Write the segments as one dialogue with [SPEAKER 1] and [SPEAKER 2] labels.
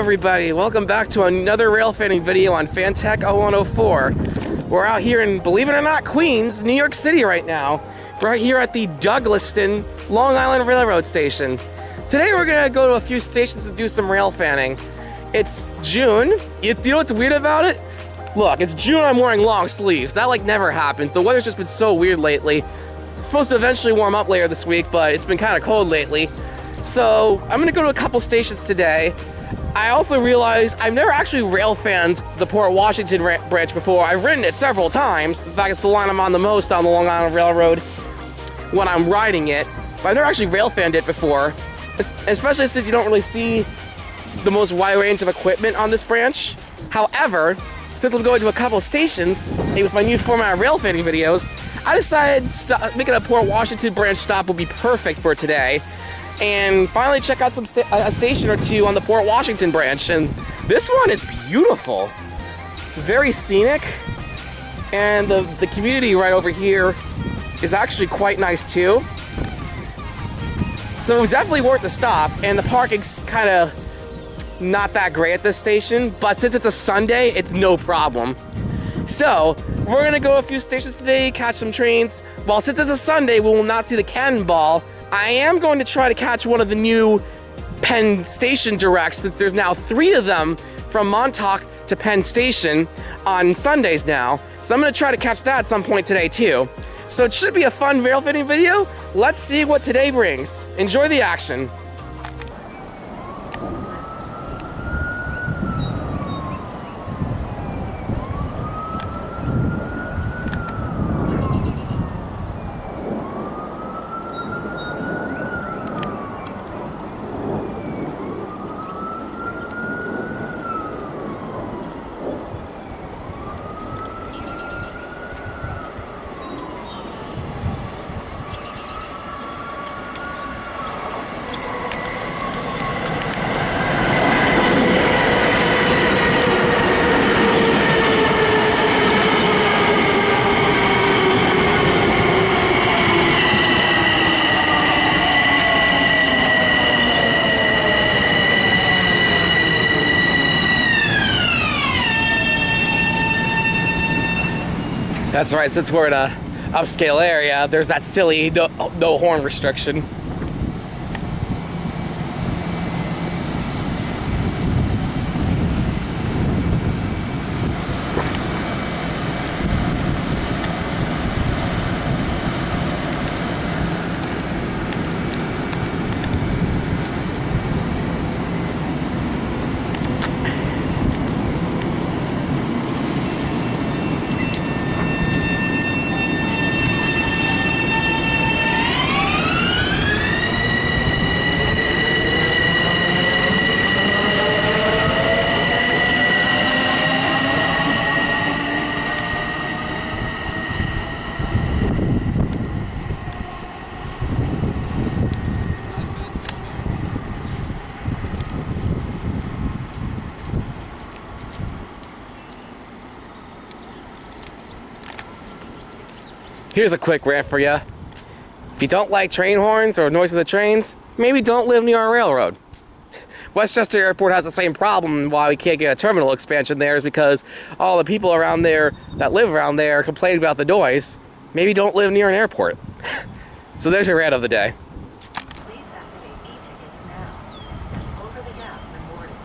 [SPEAKER 1] everybody, welcome back to another rail fanning video on Fantech 0104. We're out here in, believe it or not, Queens, New York City right now. We're out here at the Douglaston Long Island Railroad Station. Today we're gonna go to a few stations to do some rail fanning. It's June. You know what's weird about it? Look, it's June, I'm wearing long sleeves. That like never happens. The weather's just been so weird lately. It's supposed to eventually warm up later this week, but it's been kind of cold lately. So I'm gonna go to a couple stations today. I also realized I've never actually rail fanned the Port Washington branch before. I've ridden it several times. In fact, it's the line I'm on the most on the Long Island Railroad when I'm riding it. But I've never actually rail fanned it before, especially since you don't really see the most wide range of equipment on this branch. However, since I'm going to a couple stations, and with my new format of rail fanning videos, I decided making a Port Washington branch stop would be perfect for today. And finally check out a station or two on the Port Washington branch. And this one is beautiful. It's very scenic. And the community right over here is actually quite nice too. So it's definitely worth the stop. And the parking's kind of not that great at this station, but since it's a Sunday, it's no problem. So we're gonna go a few stations today, catch some trains. Well, since it's a Sunday, we will not see the Cannonball. I am going to try to catch one of the new Penn Station directs, since there's now 3 of them from Montauk to Penn Station on Sundays now. So I'm going to try to catch that at some point today too. So it should be a fun rail fitting video. Let's see what today brings. Enjoy the action. That's right, since we're in a upscale area, there's that silly no horn restriction. Here's a quick rant for you. If you don't like train horns or noises of trains, maybe don't live near a railroad. Westchester Airport has the same problem, and why we can't get a terminal expansion there is because all the people around there that live around there complain about the noise. Maybe don't live near an airport. So there's your rant of the day.
[SPEAKER 2] Please activate e-tickets now and step over the gap when boarding.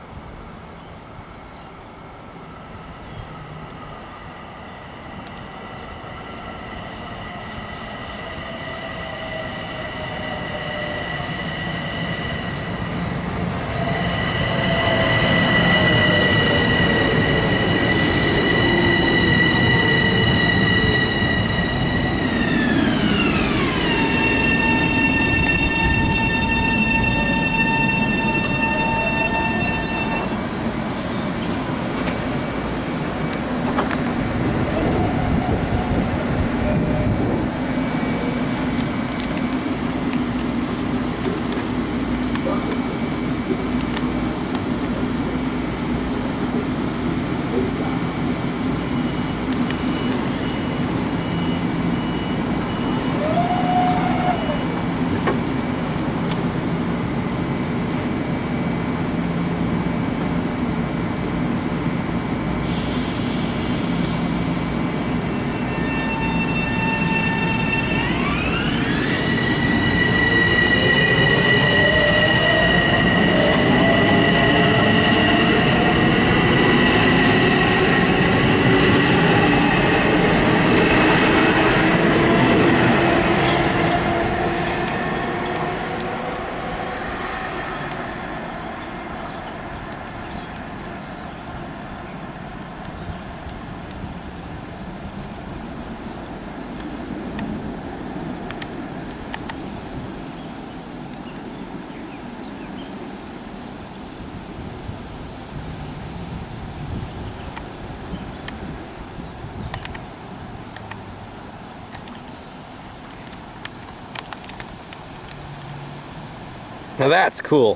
[SPEAKER 1] Now that's cool.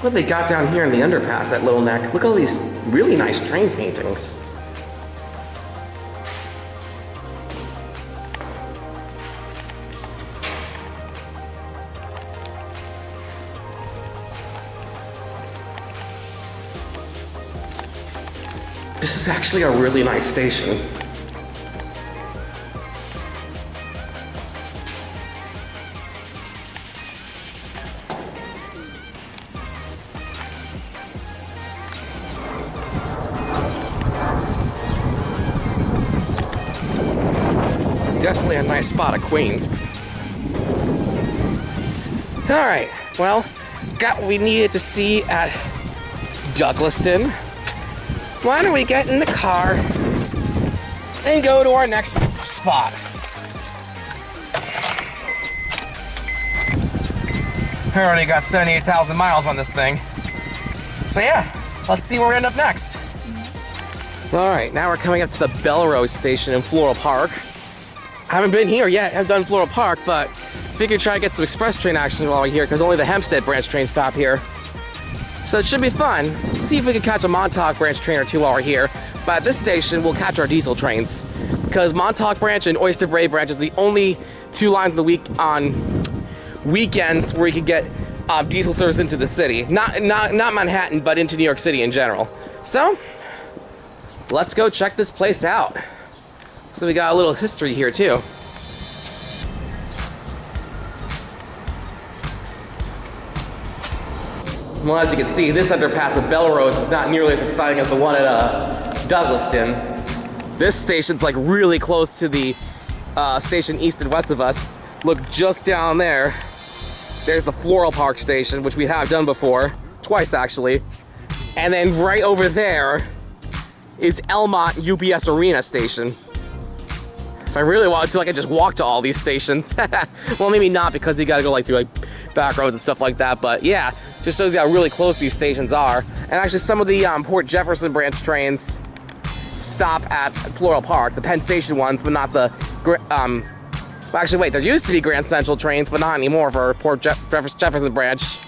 [SPEAKER 1] What they got down here in the underpass at Little Neck? Look at all these really nice train paintings. This is actually a really nice station. Definitely a nice spot of Queens. All right, well, got what we needed to see at Douglaston. Why don't we get in the car and go to our next spot? I already got 78,000 miles on this thing. So yeah, let's see where we end up next. All right, now we're coming up to the Belrose station in Floral Park. I haven't been here yet. I've done Floral Park, but figured try to get some express train action while we're here because only the Hempstead branch trains stop here. So it should be fun. See if we can catch a Montauk branch train or two while we're here. But at this station, we'll catch our diesel trains because Montauk branch and Oyster Bay branch is the only two lines of the week on weekends where you can get diesel service into the city. Not Manhattan, but into New York City in general. So let's go check this place out. So we got a little history here too. Well, as you can see, this underpass at Belrose is not nearly as exciting as the one at Douglaston. This station's like really close to the station east and west of us. Look just down there. There's the Floral Park station, which we have done before, twice actually. And then right over there is Elmont UBS Arena station. If I really wanted to, I could just walk to all these stations. Well, maybe not because you gotta go like through like back roads and stuff like that, but yeah, just shows you how really close these stations are. And actually some of the Port Jefferson branch trains stop at Floral Park, the Penn Station ones, but not the, well, actually wait, there used to be Grand Central trains, but not anymore for Port Jefferson branch.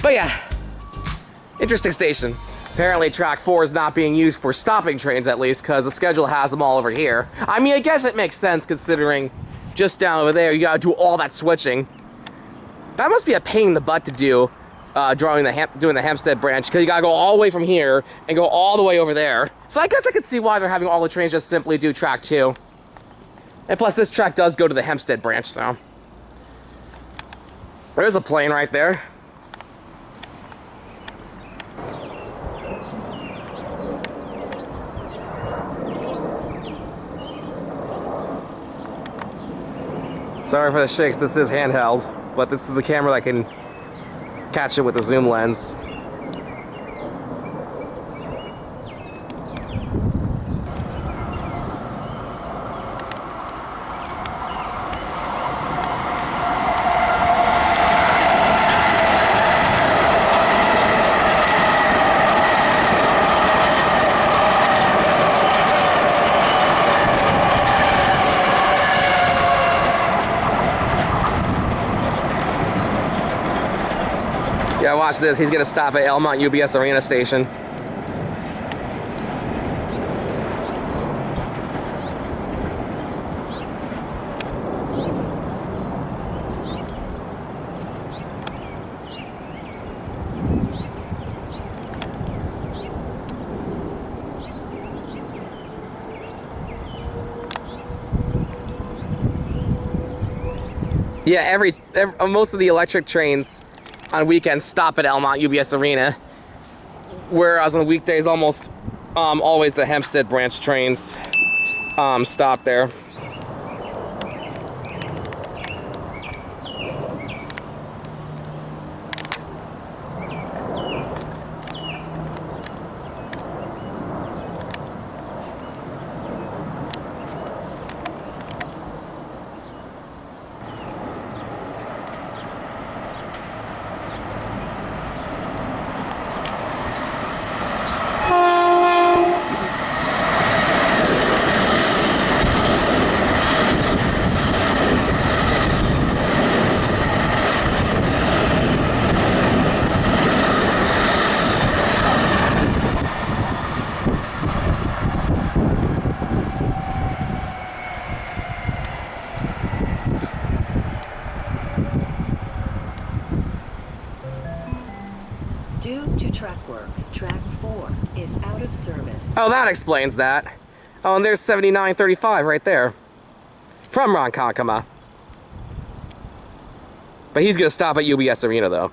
[SPEAKER 1] But yeah, interesting station. Apparently track 4 is not being used for stopping trains at least, because the schedule has them all over here. I mean, I guess it makes sense considering just down over there, you gotta do all that switching. That must be a pain in the butt to do, doing the Hempstead branch, because you gotta go all the way from here and go all the way over there. So I guess I could see why they're having all the trains just simply do track 2. And plus this track does go to the Hempstead branch, so. There's a plane right there. Sorry for the shakes, this is handheld, but this is the camera that can catch it with the zoom lens. Yeah, watch this. He's gonna stop at Elmont UBS Arena station. Yeah, most of the electric trains on weekends stop at Elmont UBS Arena, whereas on the weekdays almost always the Hempstead branch trains stop there.
[SPEAKER 2] to track work. Track 4 is out of service.
[SPEAKER 1] Oh, that explains that. Oh, and there's 7935 right there. From Ronkonkoma. But he's gonna stop at UBS Arena though.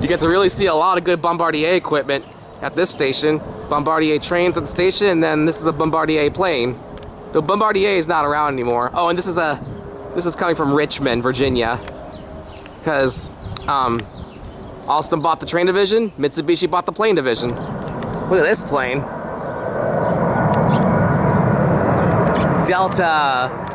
[SPEAKER 1] You get to really see a lot of good Bombardier equipment at this station. Bombardier trains at the station, and then this is a Bombardier plane. The Bombardier is not around anymore. Oh, and this is coming from Richmond, Virginia, because Alstom bought the train division, Mitsubishi bought the plane division. Look at this plane. Delta.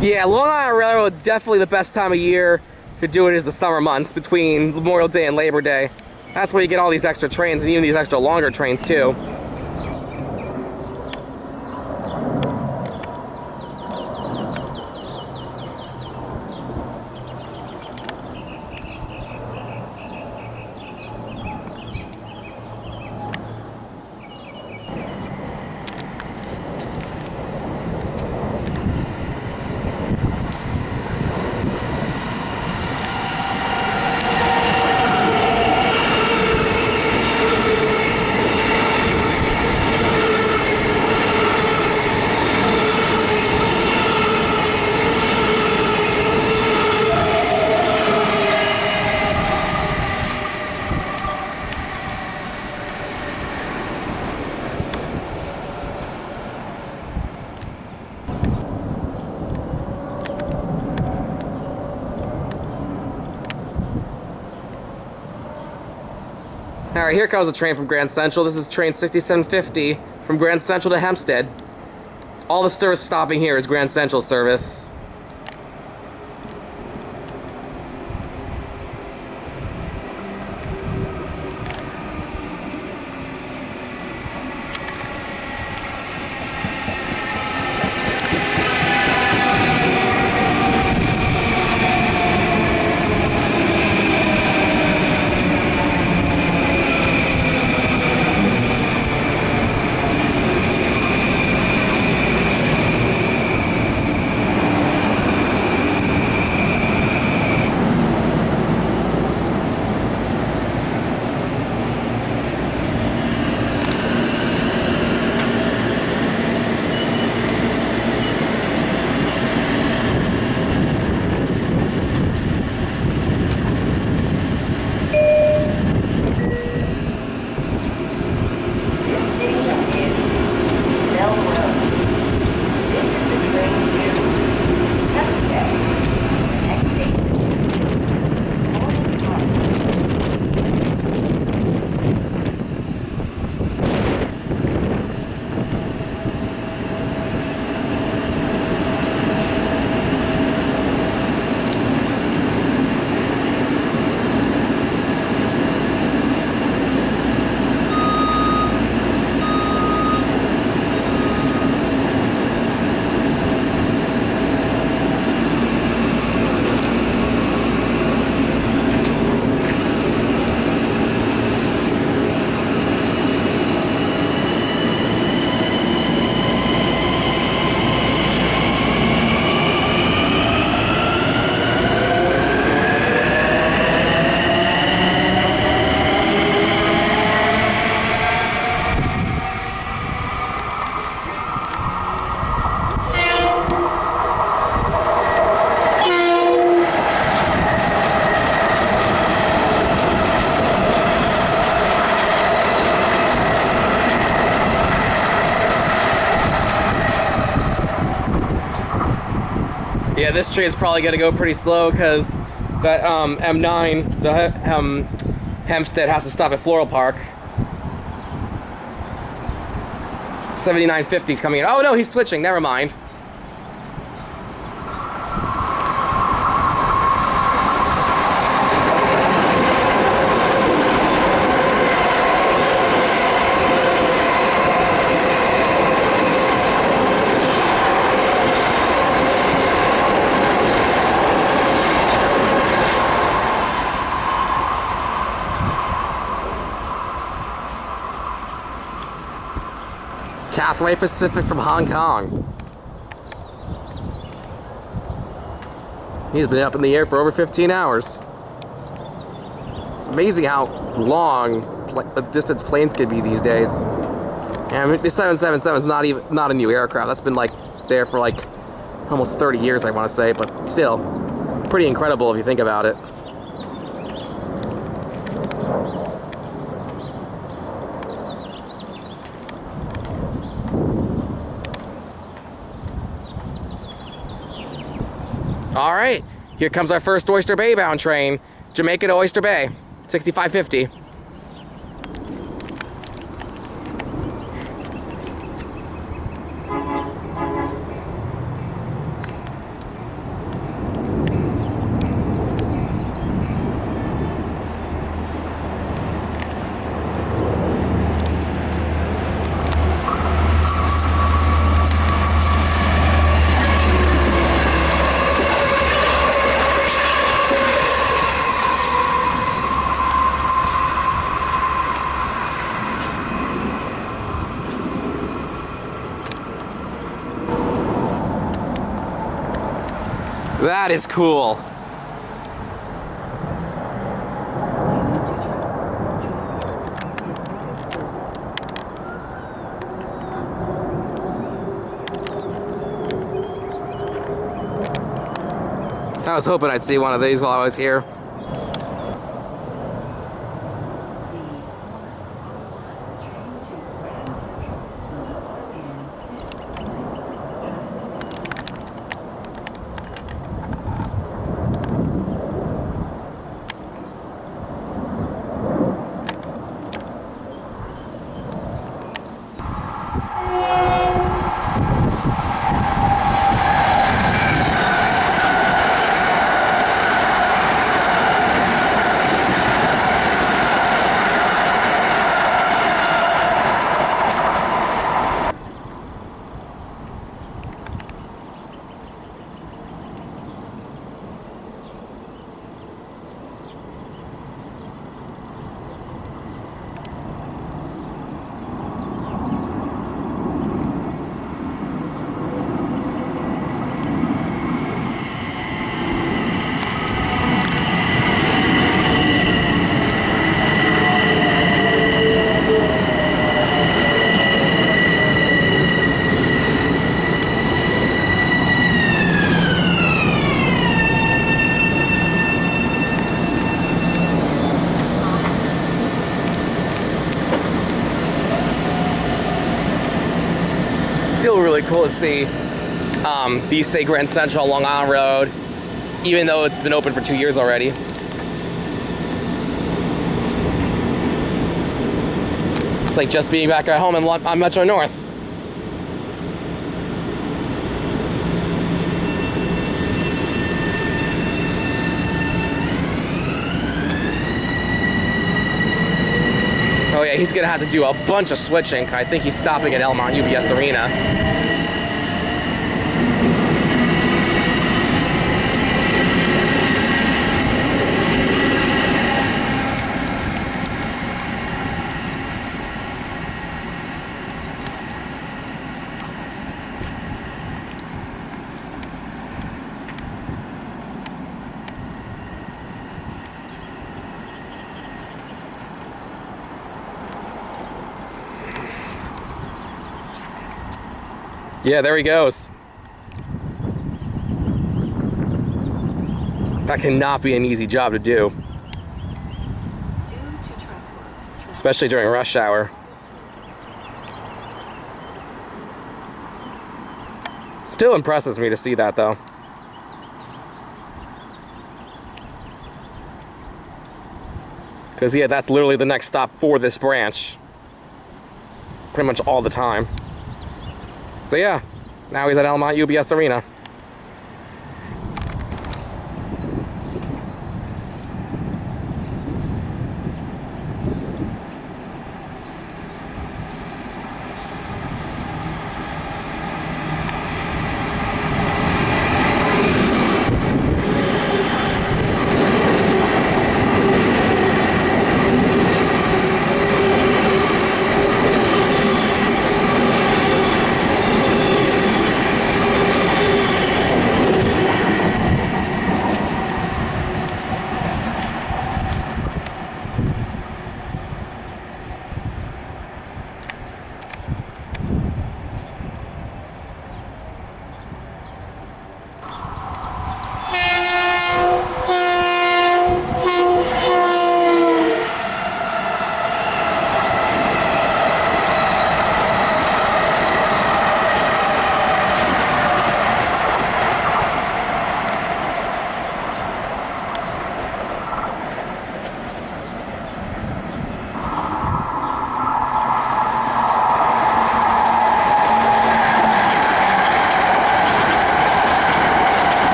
[SPEAKER 1] Yeah, Long Island Railroad's definitely the best time of year to do it is the summer months between Memorial Day and Labor Day. That's where you get all these extra trains and even these extra longer trains too. Alright, here comes a train from Grand Central. This is train 6750 from Grand Central to Hempstead. All the service stopping here is Grand Central service. Yeah, this train's probably gonna go pretty slow because that M9 to Hempstead has to stop at Floral Park. 7950's coming in. Oh no, he's switching. Never mind. Cathay Pacific from Hong Kong. He's been up in the air for over 15 hours. It's amazing how long the distance planes can be these days. And I mean, the 777 is not a new aircraft. That's been like there for like almost 30 years, I want to say, but still pretty incredible if you think about it. All right, here comes our first Oyster Bay bound train, Jamaica to Oyster Bay, 6550. That is cool. I was hoping I'd see one of these while I was here. Still really cool to see the East Bay Grand Central Long Island Road, even though it's been open for 2 years already. It's like just being back at home on Metro North. Oh yeah, he's gonna have to do a bunch of switching. I think he's stopping at Elmont UBS Arena. Yeah, there he goes. That cannot be an easy job to do, especially during rush hour. Still impresses me to see that though. Because, yeah, that's literally the next stop for this branch. Pretty much all the time. So, yeah, now he's at Elmont UBS Arena.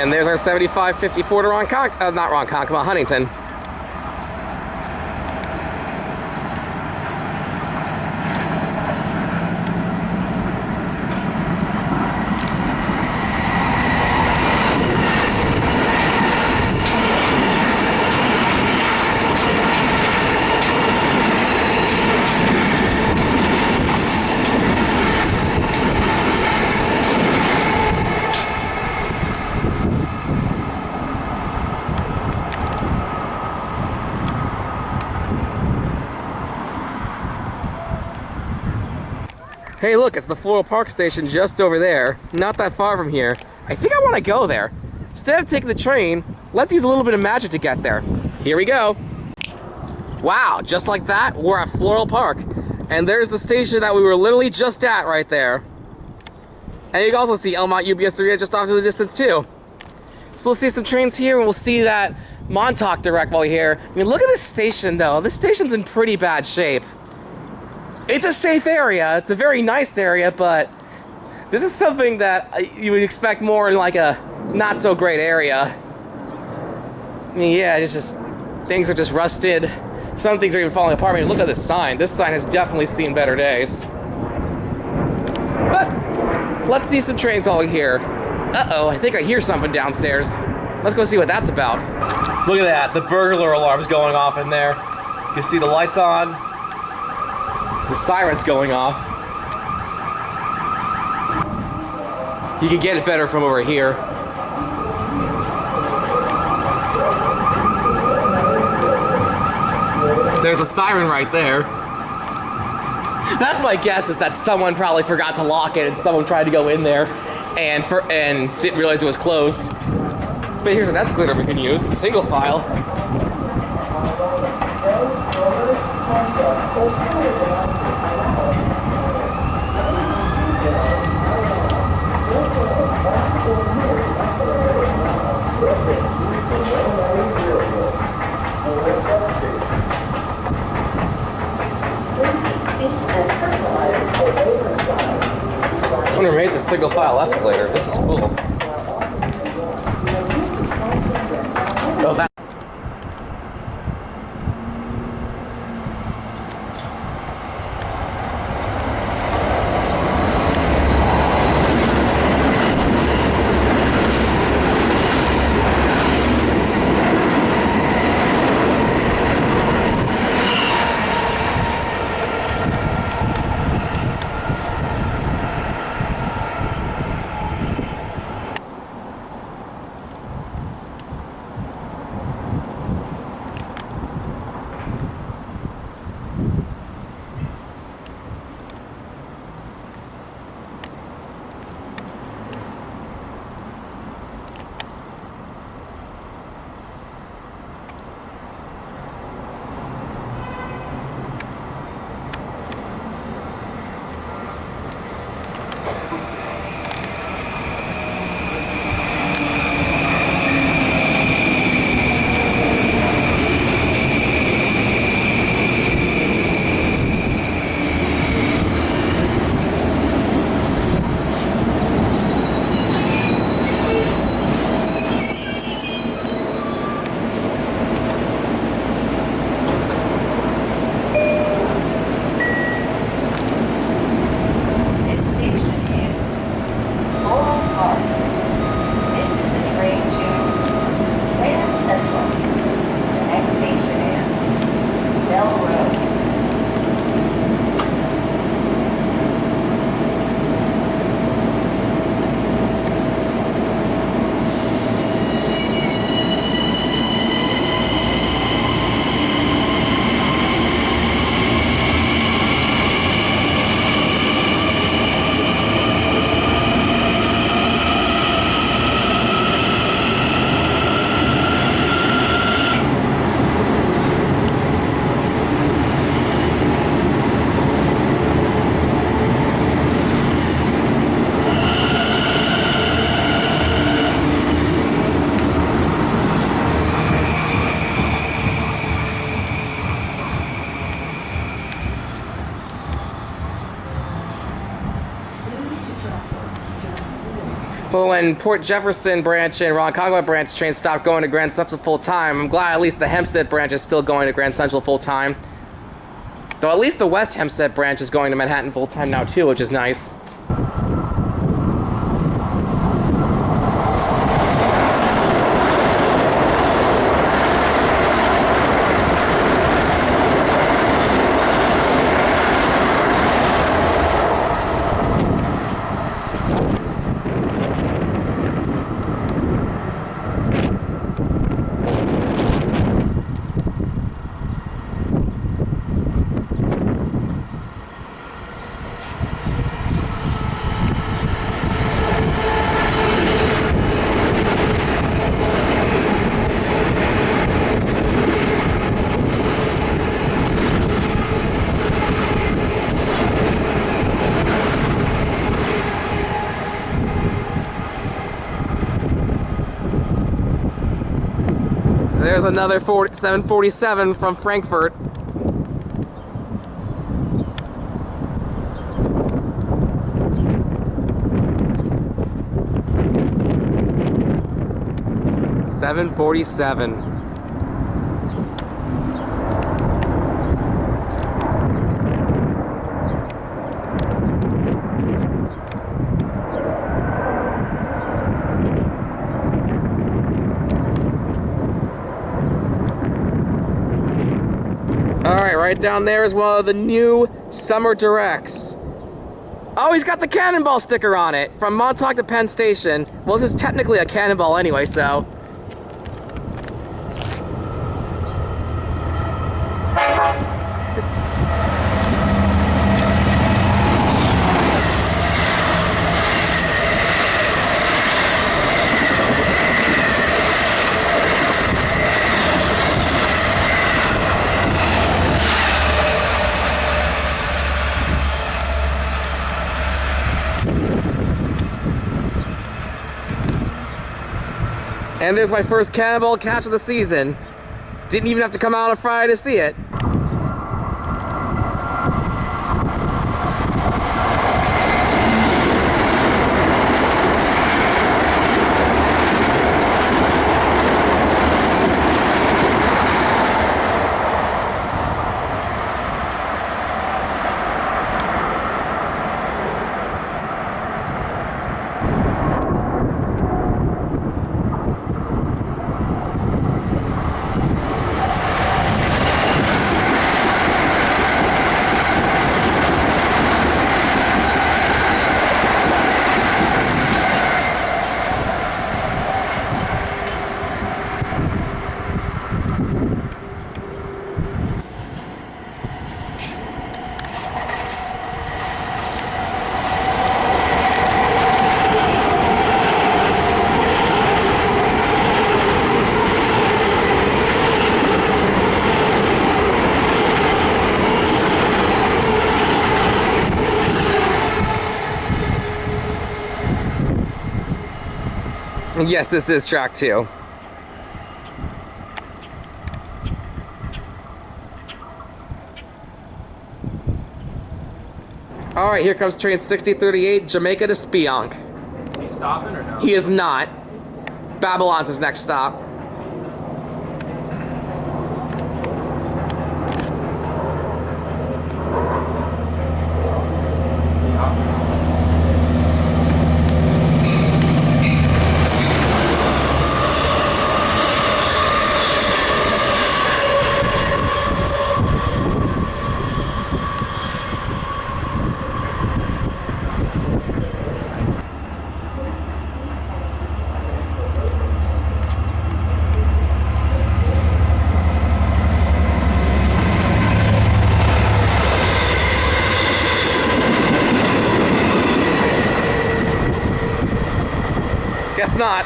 [SPEAKER 1] And there's our 7554 to Ronkonkoma, Huntington. Hey look, it's the Floral Park station just over there, not that far from here. I think I want to go there. Instead of taking the train, let's use a little bit of magic to get there. Here we go. Wow, just like that, we're at Floral Park. And there's the station that we were literally just at right there. And you can also see Elmont UBS Arena just off to the distance too. So we'll see some trains here and we'll see that Montauk Direct while we're here. I mean, look at this station though. This station's in pretty bad shape. It's a safe area, it's a very nice area, but this is something that you would expect more in like a not so great area. I mean, yeah, it's just, things are just rusted. Some things are even falling apart. I mean, look at this sign. This sign has definitely seen better days. But let's see some trains while we're here. Uh-oh, I think I hear something downstairs. Let's go see what that's about. Look at that, the burglar alarm's going off in there. You can see the lights on. The siren's going off. You can get it better from over here. There's a siren right there. That's my guess, is that someone probably forgot to lock it and someone tried to go in there and didn't realize it was closed. But here's an escalator we can use, a single file. Someone made the single file escalator. This is cool. Well, when Port Jefferson branch and Ronkonkoma branch trains stopped going to Grand Central full time, I'm glad at least the Hempstead branch is still going to Grand Central full time. Though at least the West Hempstead branch is going to Manhattan full time now too, which is nice. There's another 747 from Frankfurt. $747. Alright, right down there is one of the new Summer Directs. Oh, he's got the Cannonball sticker on it from Montauk to Penn Station. Well, this is technically a Cannonball anyway, so. And there's my first Cannonball catch of the season. Didn't even have to come out on Friday to see it. Yes, this is track 2. Alright, here comes train 6038, Jamaica to Spionk.
[SPEAKER 3] Is he stopping or no?
[SPEAKER 1] He is not. Babylon's his next stop. Guess not.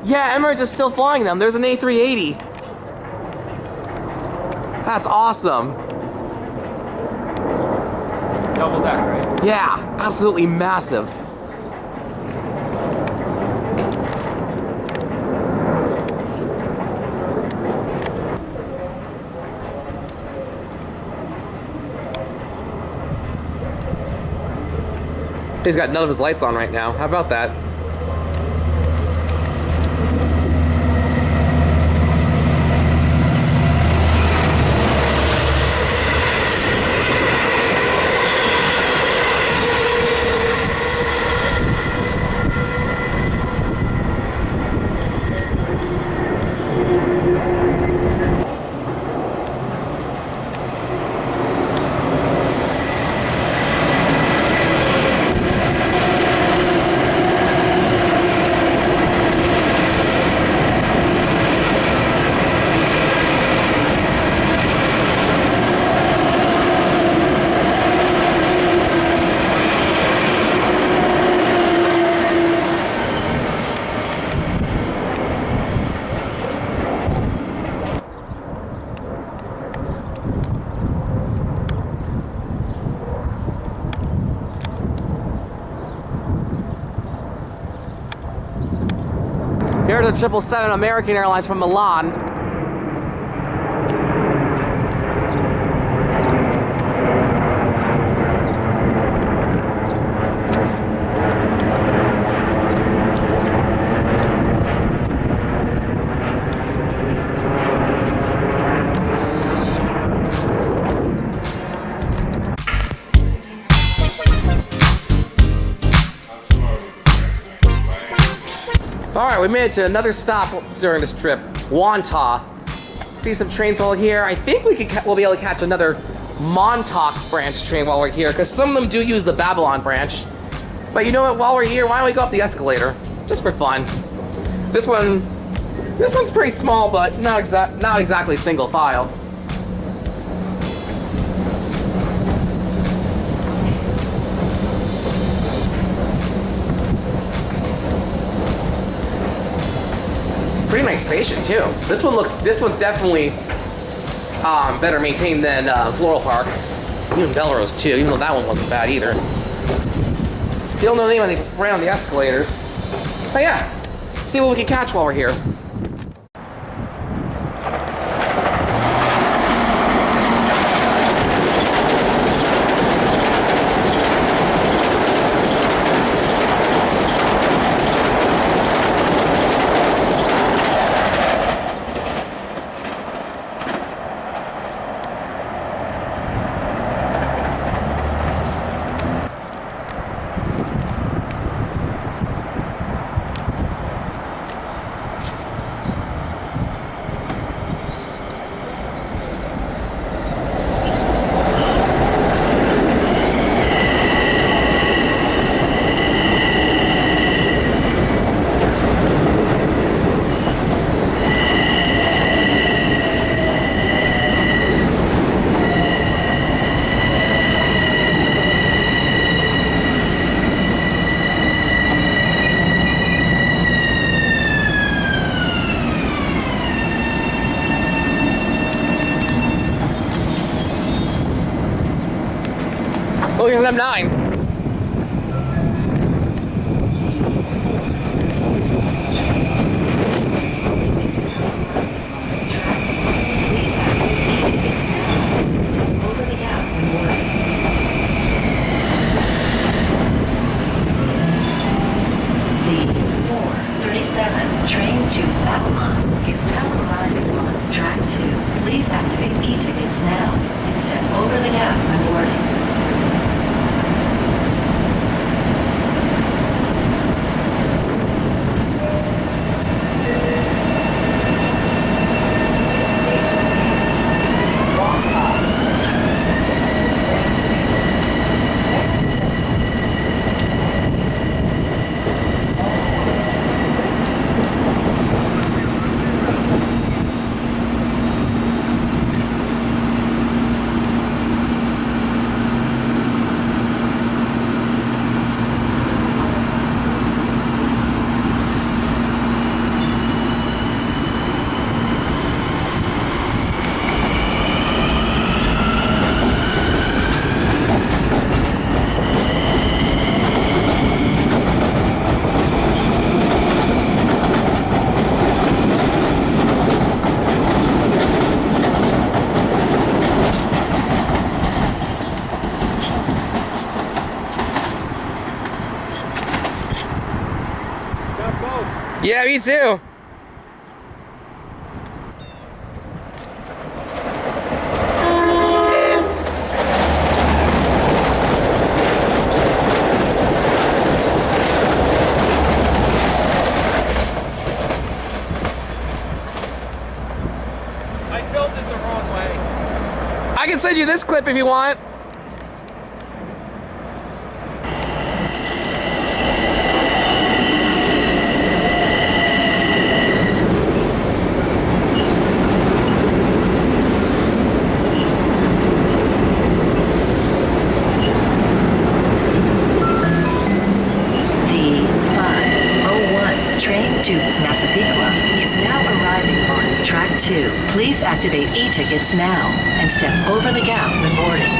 [SPEAKER 1] Yeah, Emirates is still flying them. There's an A380. That's awesome.
[SPEAKER 3] Double deck, right?
[SPEAKER 1] Yeah, absolutely massive. He's got none of his lights on right now. How about that? Here's a 777 American Airlines from Milan. All right, we made it to another stop during this trip, Wantagh. See some trains while here. I think we'll be able to catch another Montauk branch train while we're here, because some of them do use the Babylon branch. But you know what? While we're here, why don't we go up the escalator, just for fun? This one's pretty small, but not exactly single file. Pretty nice station too. This one's definitely better maintained than Floral Park. Even Belrose too, even though that one wasn't bad either. Still no name when they ran on the escalators. But yeah, see what we can catch while we're here. Oh, here's an M9.
[SPEAKER 2] Train to Babylon is now arriving on track 2. Please activate e-tickets now and step over the gap when boarding.
[SPEAKER 1] Yeah, me too.
[SPEAKER 3] I filmed it the wrong way.
[SPEAKER 1] I can send you this clip if you want.
[SPEAKER 2] The 501 train to Massapequa is now arriving on track 2. Please activate e-tickets now and step over the gap when boarding.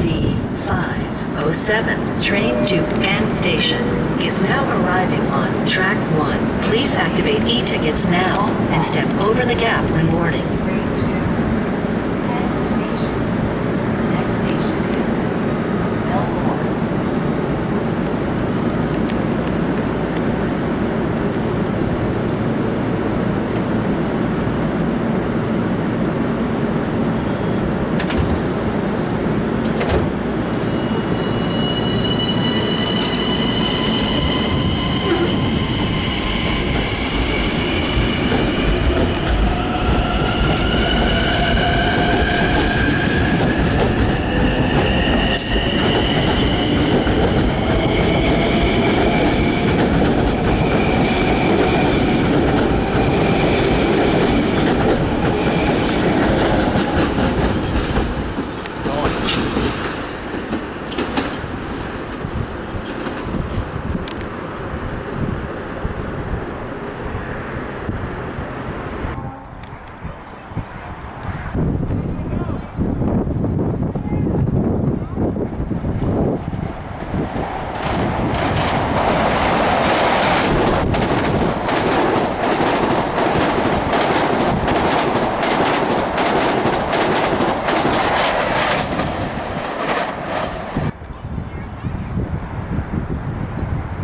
[SPEAKER 2] The 507 train to Penn Station is now arriving on track 1. Please activate e-tickets now and step over the gap when boarding.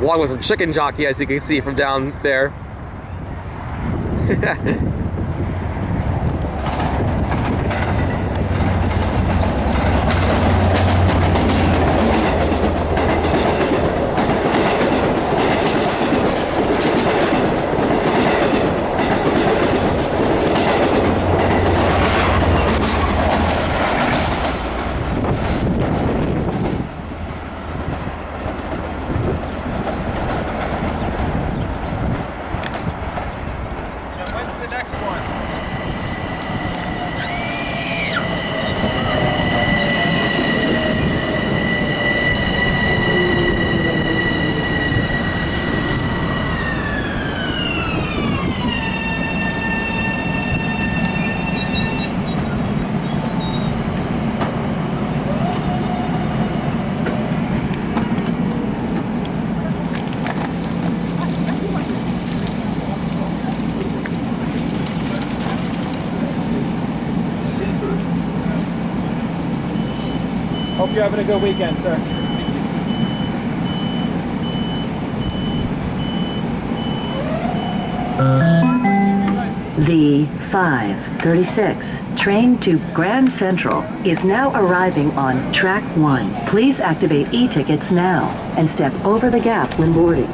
[SPEAKER 1] One was a chicken jockey, as you can see from down there.
[SPEAKER 3] Hope you're having a good weekend, sir.
[SPEAKER 2] The 536 train to Grand Central is now arriving on track 1. Please activate e-tickets now and step over the gap when boarding.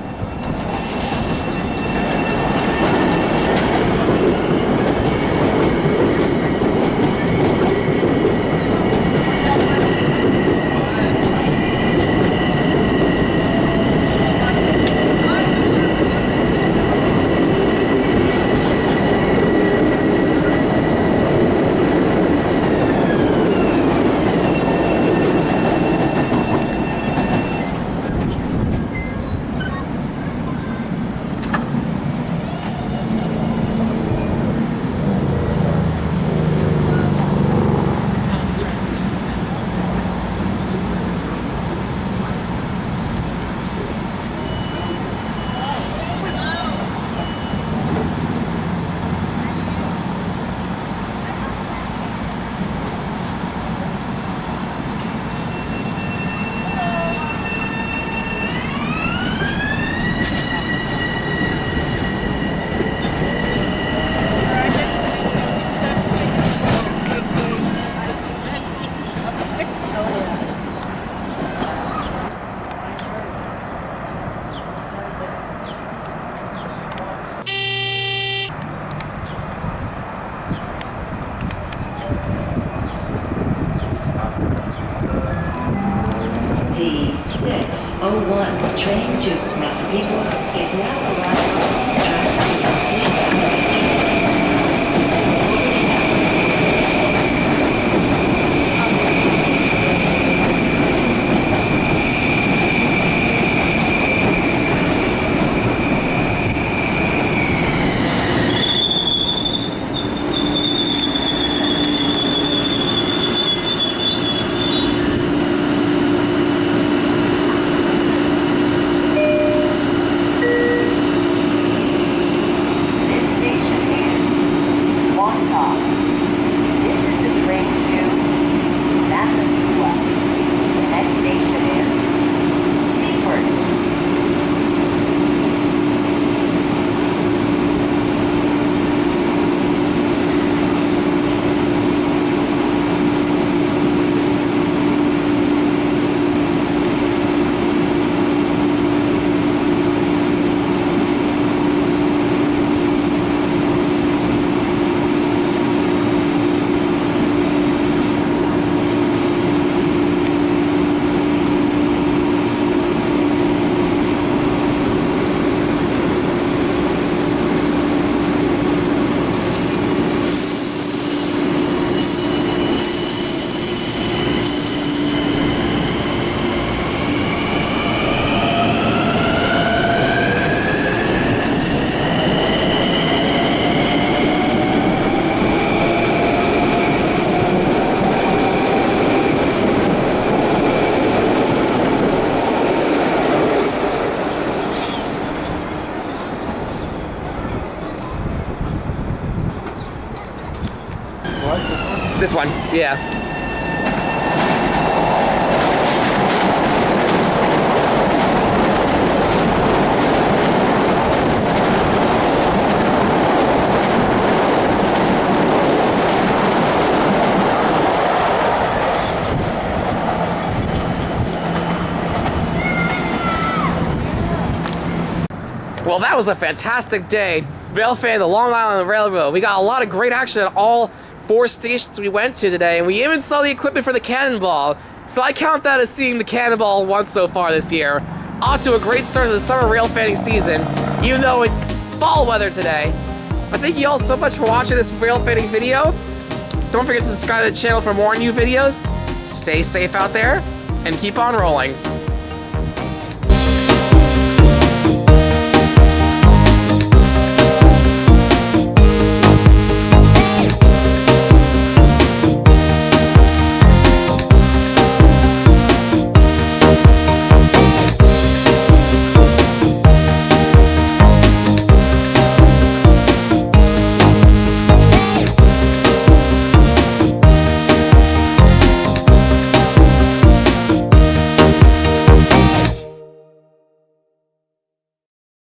[SPEAKER 2] The 601 train to Massapequa is now arriving on track 2. Please activate
[SPEAKER 1] This one, yeah. Well, that was a fantastic day. Railfanning the Long Island Railroad. We got a lot of great action at all 4 stations we went to today, and we even saw the equipment for the Cannonball. So I count that as seeing the Cannonball once so far this year. Off to a great start to the summer railfanning season, even though it's fall weather today. But thank you all so much for watching this railfanning video. Don't forget to subscribe to the channel for more new videos. Stay safe out there, and keep on rolling.